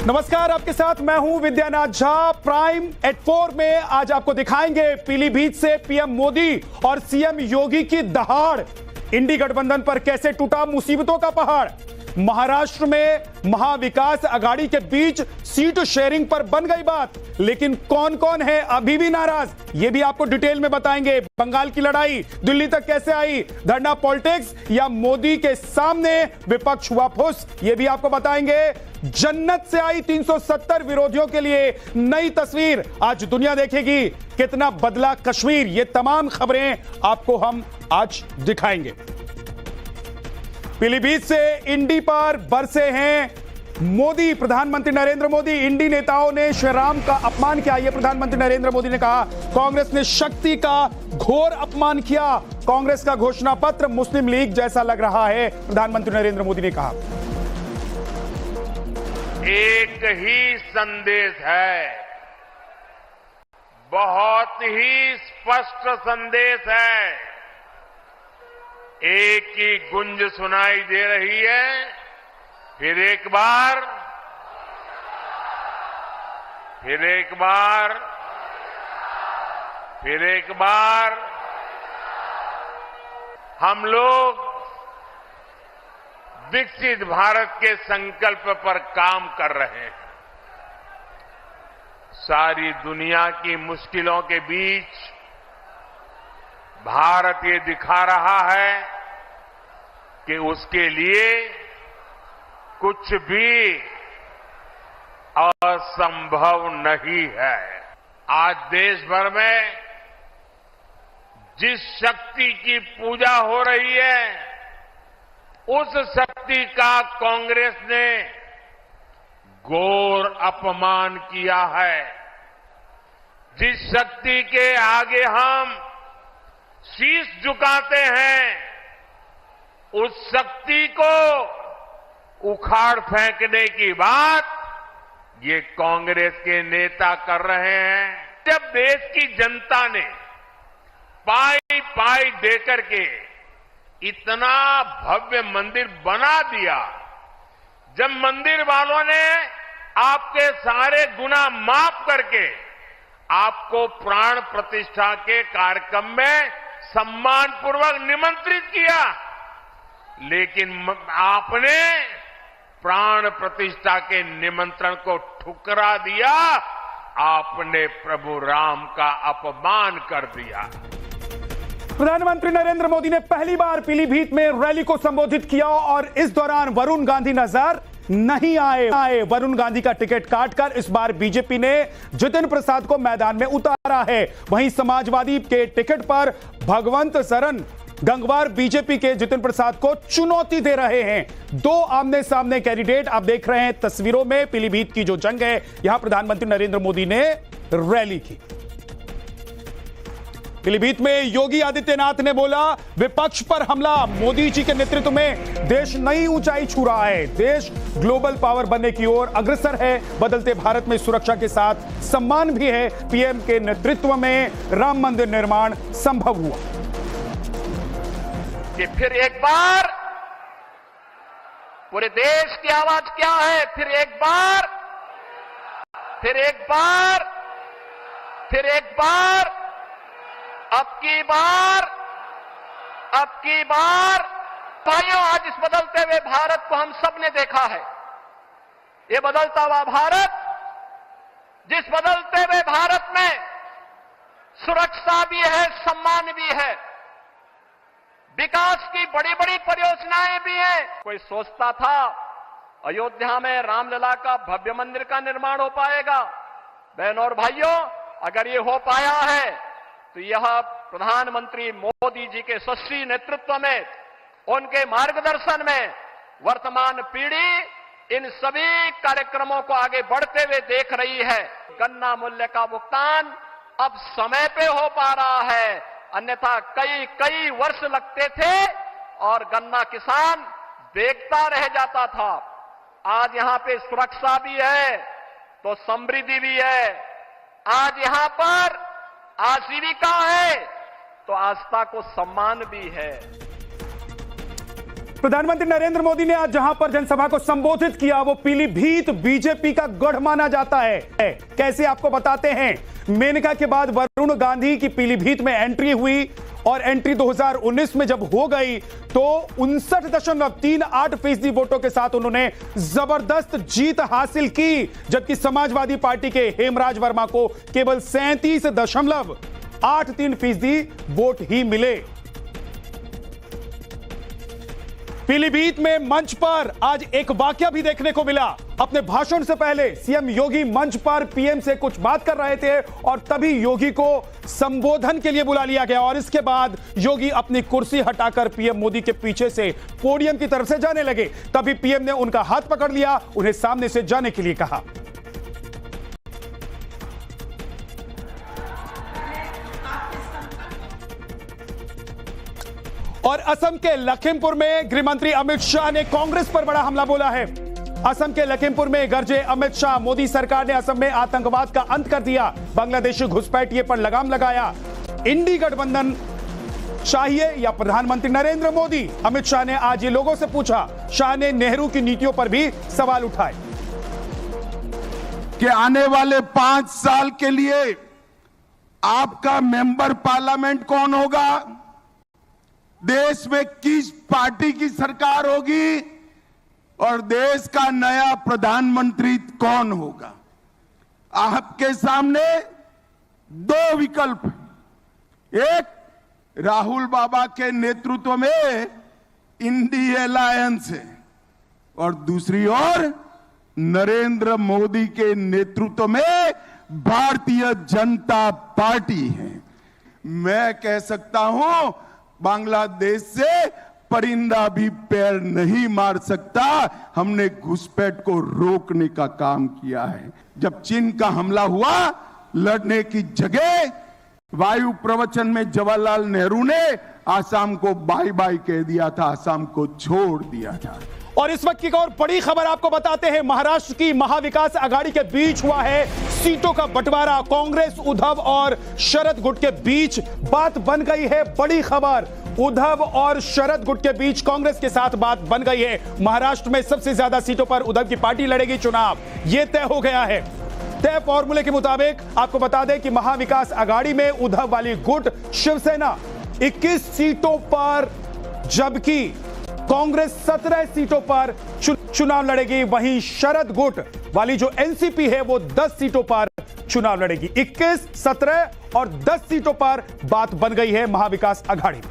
नमस्कार, आपके साथ मैं हूं विद्यानाथ झा। प्राइम एट 4 में आज आपको दिखाएंगे पीलीभीत से पीएम मोदी और सीएम योगी की दहाड़। इंडी गठबंधन पर कैसे टूटा मुसीबतों का पहाड़। महाराष्ट्र में महाविकास आघाड़ी के बीच सीट शेयरिंग पर बन गई बात, लेकिन कौन कौन है अभी भी नाराज, यह भी आपको डिटेल में बताएंगे। बंगाल की लड़ाई दिल्ली तक कैसे आई, धरना पॉलिटिक्स या मोदी के सामने विपक्ष हुआ फुस, यह भी आपको बताएंगे। जन्नत से आई 370 विरोधियों के लिए नई तस्वीर, आज दुनिया देखेगी कितना बदला कश्मीर। ये तमाम खबरें आपको हम आज दिखाएंगे। पीलीभीत से इंडी पर बरसे हैं मोदी। प्रधानमंत्री नरेंद्र मोदी, इंडी नेताओं ने श्री राम का अपमान किया। यह प्रधानमंत्री नरेंद्र मोदी ने कहा। कांग्रेस ने शक्ति का घोर अपमान किया। कांग्रेस का घोषणा पत्र मुस्लिम लीग जैसा लग रहा है, प्रधानमंत्री नरेंद्र मोदी ने कहा। एक ही संदेश है, बहुत ही स्पष्ट संदेश है। एक ही गुंज सुनाई दे रही है, फिर एक बार, फिर एक बार, फिर एक बार। हम लोग विकसित भारत के संकल्प पर काम कर रहे हैं। सारी दुनिया की मुश्किलों के बीच भारत ये दिखा रहा है कि उसके लिए कुछ भी असंभव नहीं है। आज देश भर में जिस शक्ति की पूजा हो रही है, उस शक्ति का कांग्रेस ने घोर अपमान किया है। जिस शक्ति के आगे हम शीश झुकाते हैं, उस शक्ति को उखाड़ फेंकने की बात ये कांग्रेस के नेता कर रहे हैं। जब देश की जनता ने पाई पाई देकर के इतना भव्य मंदिर बना दिया, जब मंदिर वालों ने आपके सारे गुनाह माफ करके आपको प्राण प्रतिष्ठा के कार्यक्रम में सम्मानपूर्वक निमंत्रित किया, लेकिन आपने प्राण प्रतिष्ठा के निमंत्रण को ठुकरा दिया। आपने प्रभु राम का अपमान कर दिया। प्रधानमंत्री नरेंद्र मोदी ने पहली बार पीलीभीत में रैली को संबोधित किया और इस दौरान वरुण गांधी नजर नहीं आए। वरुण गांधी का टिकट काटकर इस बार बीजेपी ने जितिन प्रसाद को मैदान में उतारा है। वहीं समाजवादी के टिकट पर भगवंत सरन गंगवार बीजेपी के जितिन प्रसाद को चुनौती दे रहे हैं। दो आमने सामने कैंडिडेट आप देख रहे हैं तस्वीरों में। पीलीभीत की जो जंग है, यहां प्रधानमंत्री नरेंद्र मोदी ने रैली की। पीलीभीत में योगी आदित्यनाथ ने बोला, विपक्ष पर हमला। मोदी जी के नेतृत्व में देश नई ऊंचाई छू रहा है। देश ग्लोबल पावर बनने की ओर अग्रसर है। बदलते भारत में सुरक्षा के साथ सम्मान भी है। पीएम के नेतृत्व में राम मंदिर निर्माण संभव हुआ। कि फिर एक बार पूरे देश की आवाज क्या है, फिर एक बार, फिर एक बार, फिर एक बार, अब की बार, अब की बार। भाइयों, आज इस बदलते हुए भारत को हम सब ने देखा है। ये बदलता हुआ भारत, जिस बदलते हुए भारत में सुरक्षा भी है, सम्मान भी है, विकास की बड़ी बड़ी परियोजनाएं भी हैं। कोई सोचता था अयोध्या में रामलला का भव्य मंदिर का निर्माण हो पाएगा? बहनों और भाइयों, अगर ये हो पाया है तो यह प्रधानमंत्री मोदी जी के यशस्वी नेतृत्व में, उनके मार्गदर्शन में वर्तमान पीढ़ी इन सभी कार्यक्रमों को आगे बढ़ते हुए देख रही है। गन्ना मूल्य का भुगतान अब समय पे हो पा रहा है, अन्यथा कई वर्ष लगते थे और गन्ना किसान देखता रह जाता था। आज यहां पे सुरक्षा भी है तो समृद्धि भी है। आज यहां पर आजीविका है तो आस्था को सम्मान भी है। प्रधानमंत्री नरेंद्र मोदी ने आज जहां पर जनसभा को संबोधित किया वो पीलीभीत बीजेपी का गढ़ माना जाता है। कैसे आपको बताते हैं। मेनका के बाद वरुण गांधी की पीलीभीत में एंट्री हुई और एंट्री 2019 में जब हो गई तो 59.38% वोटों के साथ उन्होंने जबरदस्त जीत हासिल की, जबकि समाजवादी पार्टी के हेमराज वर्मा को केवल 37.83% वोट ही मिले। पीलीभीत में मंच पर आज एक वाकया भी देखने को मिला। अपने भाषण से पहले सीएम योगी मंच पर पीएम से कुछ बात कर रहे थे और तभी योगी को संबोधन के लिए बुला लिया गया और इसके बाद योगी अपनी कुर्सी हटाकर पीएम मोदी के पीछे से पोडियम की तरफ से जाने लगे। तभी पीएम ने उनका हाथ पकड़ लिया, उन्हें सामने से जाने के लिए कहा। और असम के लखीमपुर में गृह मंत्री अमित शाह ने कांग्रेस पर बड़ा हमला बोला है। असम के लखीमपुर में गरजे अमित शाह, मोदी सरकार ने असम में आतंकवाद का अंत कर दिया, बांग्लादेशी घुसपैठिए पर लगाम लगाया। इंडी गठबंधन चाहिए या प्रधानमंत्री नरेंद्र मोदी, अमित शाह ने आज ये लोगों से पूछा। शाह ने नेहरू की नीतियों पर भी सवाल उठाए कि आने वाले 5 साल के लिए आपका मेंबर पार्लियामेंट कौन होगा, देश में किस पार्टी की सरकार होगी और देश का नया प्रधानमंत्री कौन होगा। आपके सामने 2 विकल्प, एक राहुल बाबा के नेतृत्व में इंडी अलायंस है और दूसरी ओर नरेंद्र मोदी के नेतृत्व में भारतीय जनता पार्टी है। मैं कह सकता हूं बांग्लादेश से परिंदा भी पैर नहीं मार सकता। हमने घुसपैठ को रोकने का काम किया है। जब चीन का हमला हुआ, लड़ने की जगह वायु प्रवचन में जवाहरलाल नेहरू ने आसाम को बाय बाय कह दिया था, आसाम को छोड़ दिया था। और इस वक्त की एक और बड़ी खबर आपको बताते हैं। महाराष्ट्र की महाविकास आघाड़ी के बीच हुआ है सीटों का बंटवारा। कांग्रेस, उद्धव और शरद गुट के बीच बात बन गई है। बड़ी खबर, उद्धव और शरद गुट के बीच कांग्रेस के साथ बात बन गई है। महाराष्ट्र में सबसे ज्यादा सीटों पर उद्धव की पार्टी लड़ेगी चुनाव, यह तय हो गया है। तय फॉर्मूले के मुताबिक आपको बता दें कि महाविकास आघाड़ी में उद्धव वाली गुट शिवसेना 21 सीटों पर, जबकि कांग्रेस 17 सीटों पर चुनाव लड़ेगी। वहीं शरद गुट वाली जो एनसीपी है वो 10 सीटों पर चुनाव लड़ेगी। 21, 17 और 10 सीटों पर बात बन गई है महाविकास आघाड़ी में।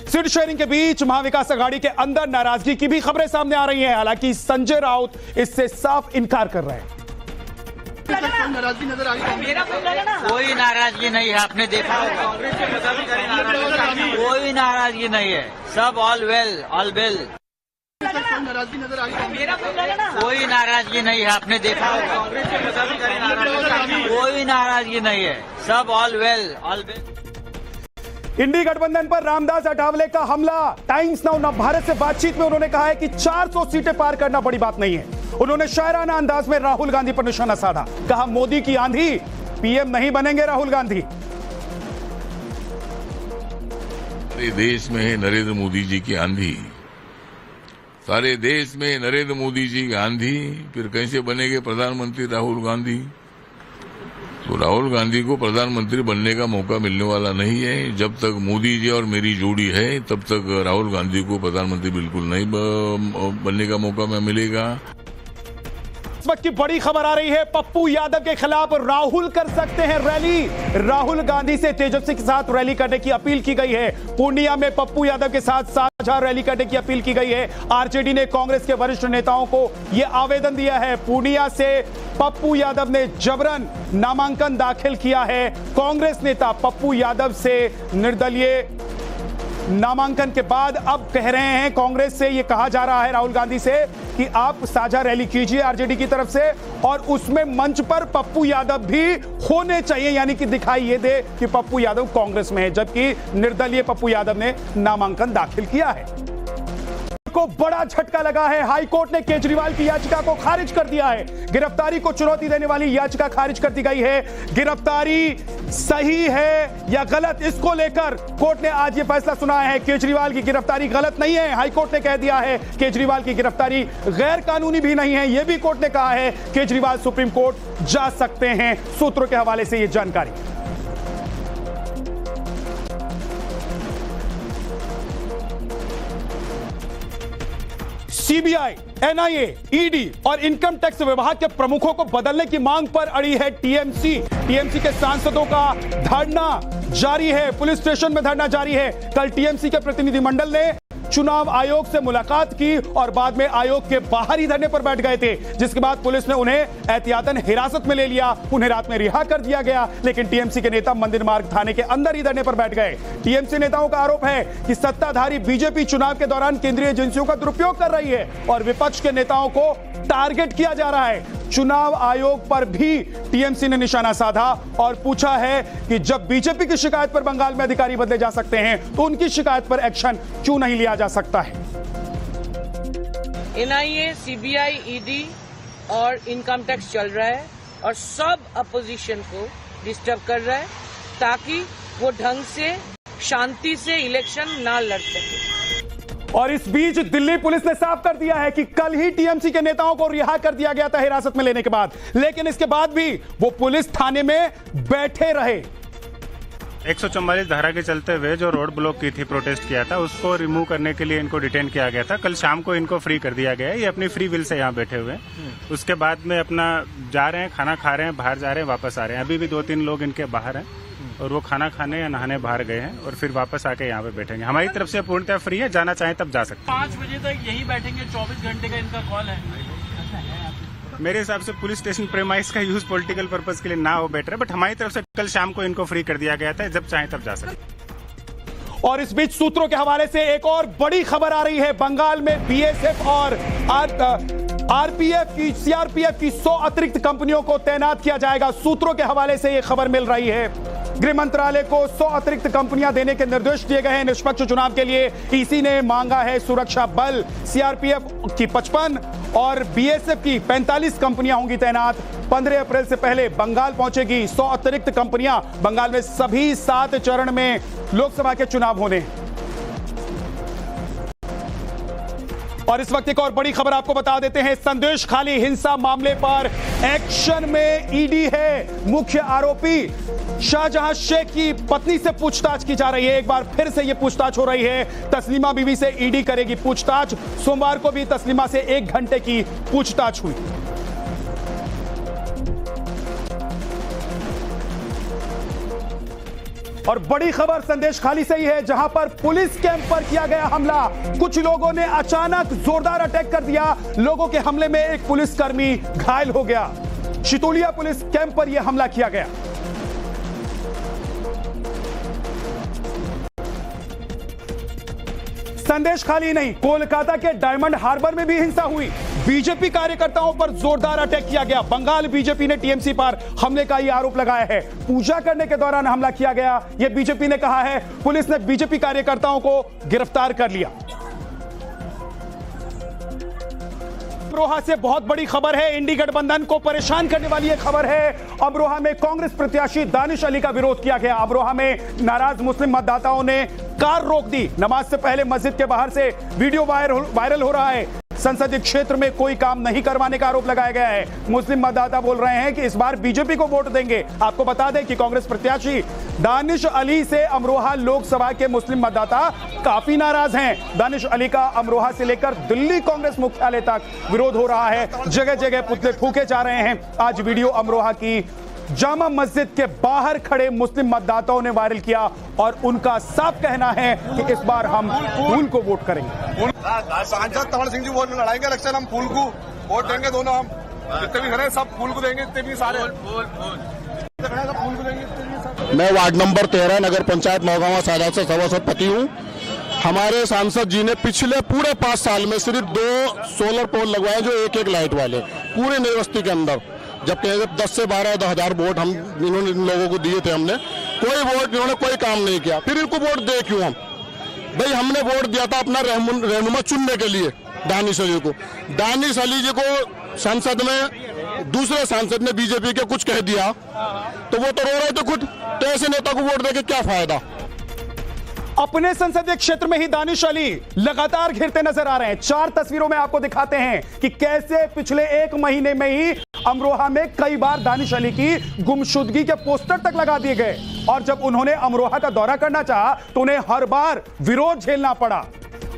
सीट शेयरिंग के बीच महाविकास आघाड़ी के अंदर नाराजगी की भी खबरें सामने आ रही हैं। हालांकि संजय राउत इससे साफ इनकार कर रहे हैं। नाराजगी नजर आ रही है? कोई नाराजगी नहीं है, आपने देखा होगा। कोई नाराजगी नहीं है, सब ऑल वेल, ऑल वेल। नाराजगी नजर आ रही है? कोई नाराजगी नहीं है, आपने देखा होगा। कोई नाराजगी नहीं है, सब ऑल वेल, ऑल वेल। इंडी गठबंधन पर रामदास अठावले का हमला। टाइम्स नाउ नवभारत से बातचीत में उन्होंने कहा है कि 400 सीटें पार करना बड़ी बात नहीं है। उन्होंने शायराना अंदाज में राहुल गांधी पर निशाना साधा। कहा मोदी की आंधी, पीएम नहीं बनेंगे राहुल गांधी। सारे देश में है नरेंद्र मोदी जी की आंधी, सारे देश में नरेंद्र मोदी जी की आंधी, फिर कैसे बनेंगे प्रधानमंत्री राहुल गांधी। तो राहुल गांधी को प्रधानमंत्री बनने का मौका मिलने वाला नहीं है। जब तक मोदी जी और मेरी जोड़ी है तब तक राहुल गांधी को प्रधानमंत्री बिल्कुल नहीं बनने का मौका मिलेगा। इस वक्त की बड़ी खबर आ रही है, पप्पू यादव के खिलाफ राहुल कर सकते हैं रैली। राहुल गांधी से तेजस्वी के साथ रैली करने की अपील की गई है। पूर्णिया में पप्पू यादव के साथ साझा रैली करने की अपील की गई है। आरजेडी ने कांग्रेस के वरिष्ठ नेताओं को यह आवेदन दिया है। पूर्णिया से पप्पू यादव ने जबरन नामांकन दाखिल किया है। कांग्रेस नेता पप्पू यादव से निर्दलीय नामांकन के बाद अब कह रहे हैं, कांग्रेस से यह कहा जा रहा है राहुल गांधी से कि आप साझा रैली कीजिए आरजेडी की तरफ से और उसमें मंच पर पप्पू यादव भी होने चाहिए, यानी कि दिखाई ये दे कि पप्पू यादव कांग्रेस में है, जबकि निर्दलीय पप्पू यादव ने नामांकन दाखिल किया है। को बड़ा झटका लगा है। हाईकोर्ट ने केजरीवाल की याचिका को खारिज कर दिया है। गिरफ्तारी को चुनौती देने वाली याचिका खारिज कर दी गई है। गिरफ्तारी सही है या गलत, इसको लेकर कोर्ट ने आज यह फैसला सुनाया है। केजरीवाल की गिरफ्तारी गलत नहीं है, हाईकोर्ट ने कह दिया है। केजरीवाल की गिरफ्तारी गैर कानूनी भी नहीं है, यह भी कोर्ट ने कहा है। केजरीवाल सुप्रीम कोर्ट जा सकते हैं। सूत्रों के हवाले से यह जानकारी। सीबीआई, एनआईए, ईडी और इनकम टैक्स विभाग के प्रमुखों को बदलने की मांग पर अड़ी है टीएमसी। टीएमसी के सांसदों का धरना जारी है, पुलिस स्टेशन में धरना जारी है। कल टीएमसी के प्रतिनिधिमंडल ने चुनाव आयोग से मुलाकात की और बाद में आयोग के बाहर ही धरने पर बैठ गए थे, जिसके बाद पुलिस ने उन्हें एहतियातन हिरासत में ले लिया। उन्हें रात में रिहा कर दिया गया, लेकिन टीएमसी के नेता मंदिर मार्ग थाने के अंदर ही धरने पर बैठ गए। टीएमसी नेताओं का आरोप है कि सत्ताधारी बीजेपी चुनाव के दौरान केंद्रीय एजेंसियों का दुरुपयोग कर रही है और विपक्ष के नेताओं को टारगेट किया जा रहा है। चुनाव आयोग पर भी टीएमसी ने निशाना साधा और पूछा है कि जब बीजेपी की शिकायत पर बंगाल में अधिकारी बदले जा सकते हैं तो उनकी शिकायत पर एक्शन क्यों नहीं लिया जा सकता है। एनआईए, सीबीआई, ईडी और इनकम टैक्स चल रहा है और सब अपोजिशन को डिस्टर्ब कर रहा है ताकि वो ढंग से शांति से इलेक्शन ना लड़ सके। और इस बीच दिल्ली पुलिस ने साफ कर दिया है कि कल ही टीएमसी के नेताओं को रिहा कर दिया गया था हिरासत में लेने के बाद, लेकिन इसके बाद भी वो पुलिस थाने में बैठे रहे। 144 धारा के चलते हुए जो रोड ब्लॉक की थी, प्रोटेस्ट किया था, उसको रिमूव करने के लिए इनको डिटेन किया गया था। कल शाम को इनको फ्री कर दिया गया है। ये अपनी फ्री विल से यहाँ बैठे हुए हैं। उसके बाद में अपना जा रहे हैं, खाना खा रहे हैं, बाहर जा रहे हैं, वापस आ रहे हैं। अभी भी 2-3 लोग इनके बाहर हैं और वो खाना खाने या नहाने बाहर गए हैं और फिर वापस आके यहाँ पे बैठेंगे। हमारी तरफ से पूर्णतः फ्री है, जाना चाहें तब जा सकते हैं। 5 बजे तक यही बैठेंगे, 24 घंटे का इनका कॉल है। मेरे हिसाब से पुलिस स्टेशन प्रेमाइस का यूज पॉलिटिकल पर्पस के लिए ना हो बेटर है, बट हमारी तरफ से कल शाम को इनको फ्री कर दिया गया था, जब चाहें तब जा सकते। और इस बीच सूत्रों के हवाले से एक और बड़ी खबर आ रही है। बंगाल में बीएसएफ और आरपीएफ की, सीआरपीएफ की 100 अतिरिक्त कंपनियों को तैनात किया जाएगा। सूत्रों के हवाले से यह खबर मिल रही है। गृह मंत्रालय को 100 अतिरिक्त कंपनियां देने के निर्देश दिए गए हैं निष्पक्ष चुनाव के लिए। ईसी ने मांगा है सुरक्षा बल। सीआरपीएफ की 55 और बीएसएफ की 45 कंपनियां होंगी तैनात। 15 अप्रैल से पहले बंगाल पहुंचेगी 100 अतिरिक्त कंपनियां। बंगाल में सभी 7 चरण में लोकसभा के चुनाव होने। और इस वक्त एक और बड़ी खबर आपको बता देते हैं। संदेश खाली हिंसा मामले पर एक्शन में ईडी है। मुख्य आरोपी शाहजहां शेख की पत्नी से पूछताछ की जा रही है। एक बार फिर से यह पूछताछ हो रही है। तस्लीमा बीवी से ईडी करेगी पूछताछ। सोमवार को भी तस्लीमा से 1 घंटे की पूछताछ हुई। और बड़ी खबर संदेश खाली से ही है, जहां पर पुलिस कैंप पर किया गया हमला। कुछ लोगों ने अचानक जोरदार अटैक कर दिया। लोगों के हमले में एक पुलिसकर्मी घायल हो गया। शितोलिया पुलिस कैंप पर यह हमला किया गया। संदेश खाली नहीं, कोलकाता के डायमंड हार्बर में भी हिंसा हुई। बीजेपी कार्यकर्ताओं पर जोरदार अटैक किया गया। बंगाल बीजेपी ने टीएमसी पर हमले का यह आरोप लगाया है। पूजा करने के दौरान हमला किया गया, यह बीजेपी ने कहा है। पुलिस ने बीजेपी कार्यकर्ताओं को गिरफ्तार कर लिया। अमरोहा से बहुत बड़ी खबर है। इंडी गठबंधन को परेशान करने वाली यह खबर है। अमरोहा में कांग्रेस प्रत्याशी दानिश अली का विरोध किया गया। अमरोहा में नाराज मुस्लिम मतदाताओं ने कार रोक दी। नमाज से पहले मस्जिद के बाहर से वीडियो वायरल हो रहा है। संसदीय क्षेत्र में कोई काम नहीं करवाने का आरोप लगाया गया है। मुस्लिम मतदाता बोल रहे हैं कि इस बार बीजेपी को वोट देंगे। आपको बता दें कि कांग्रेस प्रत्याशी दानिश अली से अमरोहा लोकसभा के मुस्लिम मतदाता काफी नाराज हैं। दानिश अली का अमरोहा से लेकर दिल्ली कांग्रेस मुख्यालय तक विरोध हो रहा है। जगह जगह पुतले फूके जा रहे हैं। आज वीडियो अमरोहा की जामा मस्जिद के बाहर खड़े मुस्लिम मतदाताओं ने वायरल किया और उनका साफ कहना है कि इस बार हम फूल को वोट करेंगे। सांसद तंवर सिंह जी वो लड़ाएंगे इलेक्शन, हम फूल को वोट देंगे। दोनों हम जितने भी खड़े सब फूल को देंगे, जितने भी सारे फूल को देंगे। मैं वार्ड नंबर 13 नगर पंचायत नौगांवा सादात से सभासद पति हूँ। हमारे सांसद जी ने पिछले पूरे 5 साल में सिर्फ 2 सोलर पोल लगवाए जो 1-1 लाइट वाले पूरे नई बस्ती के अंदर। जबकि 10 से 12 हजार वोट हम इन्होंने इन लोगों को दिए थे। हमने कोई वोट, इन्होंने कोई काम नहीं किया। फिर इनको वोट दे क्यों हम? भाई हमने वोट दिया था अपना रहनुमा चुनने के लिए दानिश अली को। दानिश अली जी को संसद में दूसरे सांसद ने बीजेपी के कुछ कह दिया तो वो तो रो रहे थे खुद। तो ऐसे नेता को वोट देके क्या फायदा। अपने संसदीय क्षेत्र में ही दानिश अली लगातार घिरते नजर आ रहे हैं। 4 तस्वीरों में आपको दिखाते हैं कि कैसे पिछले 1 महीने में ही अमरोहा में कई बार दानिश अली की गुमशुदगी के पोस्टर तक लगा दिए गए और जब उन्होंने अमरोहा का दौरा करना चाहा तो उन्हें हर बार विरोध झेलना पड़ा।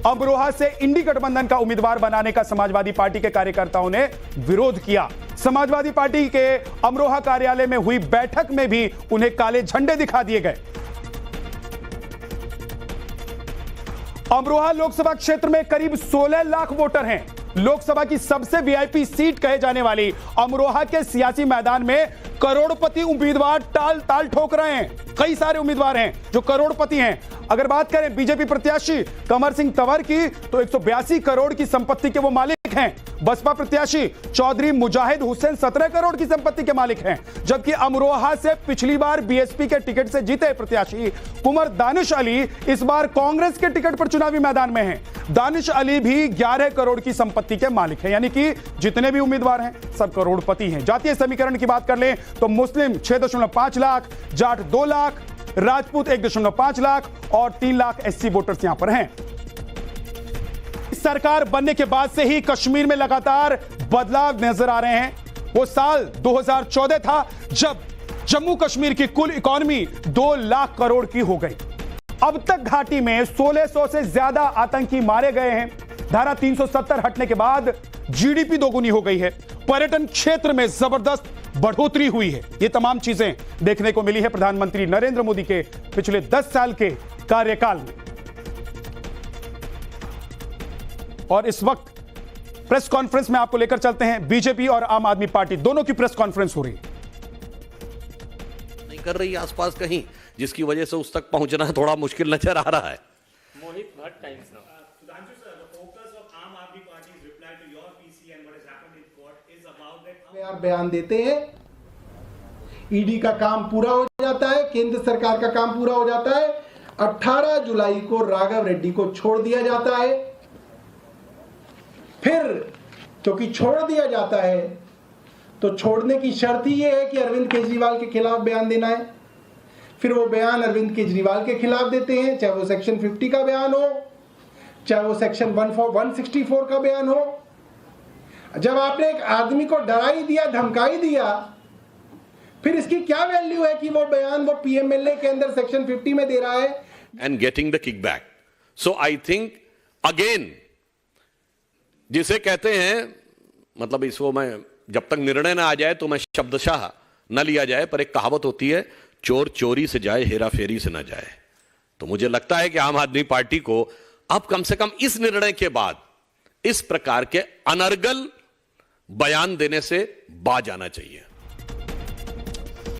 अमरोहा से इंडी गठबंधन का उम्मीदवार बनाने का समाजवादी पार्टी के कार्यकर्ताओं ने विरोध किया। समाजवादी पार्टी के अमरोहा कार्यालय में हुई बैठक में भी उन्हें काले झंडे दिखा दिए गए। अमरोहा लोकसभा क्षेत्र में करीब 16 लाख वोटर हैं। लोकसभा की सबसे वीआईपी सीट कहे जाने वाली अमरोहा के सियासी मैदान में करोड़पति उम्मीदवार टाल ठोक रहे हैं। कई सारे उम्मीदवार हैं जो करोड़पति हैं। अगर बात करें बीजेपी प्रत्याशी कमर सिंह तंवर की तो 182 करोड़ की संपत्ति के वो मालिक हैं। बसपा प्रत्याशी चौधरी मुजाहिद हुसैन 17 करोड़ की संपत्ति के मालिक हैं। जबकि अमरोहा से पिछली बार बीएसपी के टिकट से जीते प्रत्याशी कुंवर दानिश अली इस बार कांग्रेस के टिकट पर चुनावी मैदान में हैं। दानिश अली भी 11 करोड़ की संपत्ति के मालिक हैं। यानी कि जितने भी उम्मीदवार हैं सब करोड़पति हैं। जातीय समीकरण की बात कर लें तो मुस्लिम 6.5 लाख, जाट 2 लाख, राजपूत 1.5 लाख और 3 लाख एससी वोटर्स यहां पर हैं। सरकार बनने के बाद से ही कश्मीर में लगातार बदलाव नजर आ रहे हैं। वो साल 2014 था जब जम्मू कश्मीर की कुल इकोनॉमी 2 लाख करोड़ की हो गई। अब तक घाटी में 1600 से ज्यादा आतंकी मारे गए हैं। धारा 370 हटने के बाद जीडीपी दोगुनी हो गई है। पर्यटन क्षेत्र में जबरदस्त बढ़ोतरी हुई है। ये तमाम चीजें देखने को मिली है प्रधानमंत्री नरेंद्र मोदी के पिछले 10 साल के कार्यकाल में। और इस वक्त प्रेस कॉन्फ्रेंस में आपको लेकर चलते हैं। बीजेपी और आम आदमी पार्टी दोनों की प्रेस कॉन्फ्रेंस हो रही है। नहीं कर रही आसपास कहीं, जिसकी वजह से उस तक पहुंचना थोड़ा मुश्किल नजर आ रहा है। मोहित भट्ट टाइम्स नाउ। बयान देते हैं, ईडी का काम पूरा हो जाता है, केंद्र सरकार का काम पूरा हो जाता है। 18 जुलाई को राघव रेड्डी को छोड़ दिया जाता है। फिर क्योंकि छोड़ दिया जाता है तो छोड़ने की शर्त ही यह है कि अरविंद केजरीवाल के खिलाफ बयान देना है। फिर वो बयान अरविंद केजरीवाल के खिलाफ देते हैं, चाहे वो सेक्शन 50 का बयान हो, चाहे वो सेक्शन 164 का बयान हो। जब आपने एक आदमी को डरा ही दिया, धमका ही दिया, फिर इसकी क्या वैल्यू है कि वो बयान वो पीएमएलए के अंदर सेक्शन 50 में दे रहा है। And getting the kickback. So I think again जिसे कहते हैं, मतलब इसको मैं जब तक निर्णय ना आ जाए तो मैं शब्दशाह न लिया जाए, पर एक कहावत होती है, चोर चोरी से जाए, हेरा फेरी से ना जाए। तो मुझे लगता है कि आम आदमी पार्टी को अब कम से कम इस निर्णय के बाद इस प्रकार के अनर्गल बयान देने से बाज आना चाहिए।